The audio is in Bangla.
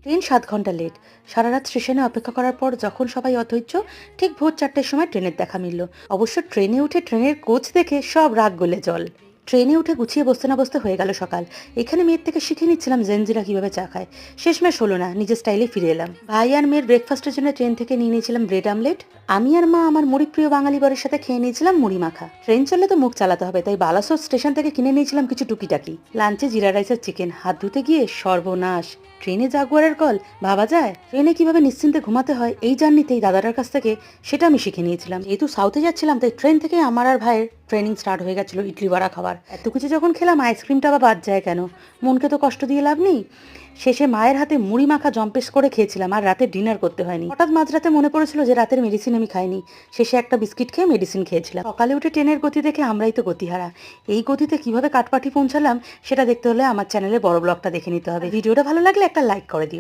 ট্রেন 7 ঘন্টা লেট। সারা রাত স্টেশনে অপেক্ষা করার পর যখন সবাই অধৈর্য, ঠিক ভোর 4টের সময় ট্রেনের দেখা মিলল। অবশ্য ট্রেনে উঠে ট্রেনের কোচ দেখে সব রাগ গলে জল। ট্রেনে উঠে গুছিয়ে বসতে না বসতে হয়ে গেল সকাল। এখানে মেয়ের থেকে শিখে নিচ্ছিলাম জেনজিরা কিভাবে চা খায়। শেষমেশ হলো না, নিজের স্টাইলে ফিরে এলাম। ভাই আর মেয়ের ব্রেকফাস্টের জন্য ট্রেন থেকে নিয়ে নিয়েছিলাম ব্রেড আমলেট। আমি আর মা আমার মুড়ি প্রিয় বাঙালি বরের সাথে খেয়ে নিয়েছিলাম মুড়ি মাখা। ট্রেন চললে তো মুখ চালাতে হবে, তাই বালাসোর স্টেশন থেকে কিনে নিয়েছিলাম কিছু টুকিটাকি। লাঞ্চে জিরা রাইস আর চিকেন। হাত ধুতে গিয়ে সর্বনাশ। ট্রেনে জাগুয়ারের কল, ভাবা যায়? ট্রেনে কিভাবে নিশ্চিন্তে ঘুমাতে হয় এই জার্নিতেই দাদাটার কাছ থেকে সেটা আমি শিখে নিয়েছিলাম। যেহেতু সাউথে যাচ্ছিলাম তাই ট্রেন থেকে আমার আর ভাইয়ের ট্রেনিং স্টার্ট হয়ে গেছিল ইডলি বড়া খাবার। এত কিছু যখন খেলাম, আইসক্রিমটা আবার বাদ যায় কেন? মনকে তো কষ্ট দিয়ে লাভ নেই। শেষে মায়ের হাতে মুড়ি মাখা জম্পেস করে খেয়েছিলাম, আর রাতে ডিনার করতে হয়নি। হঠাৎ মাঝরাতে মনে পড়েছিল যে রাতের মেডিসিন আমি খাইনি। শেষে একটা বিস্কিট খেয়ে মেডিসিন খেয়েছিলাম। সকালে উঠে ট্রেনের গতি দেখে আমরাই তো গতিহারা। এই গতিতে কিভাবে কাঠপাটি পৌঁছালাম সেটা দেখতে হলে আমার চ্যানেলে বড় ব্লগটা দেখে নিতে হবে। ভিডিওটা ভালো লাগলে একটা লাইক করে দিও।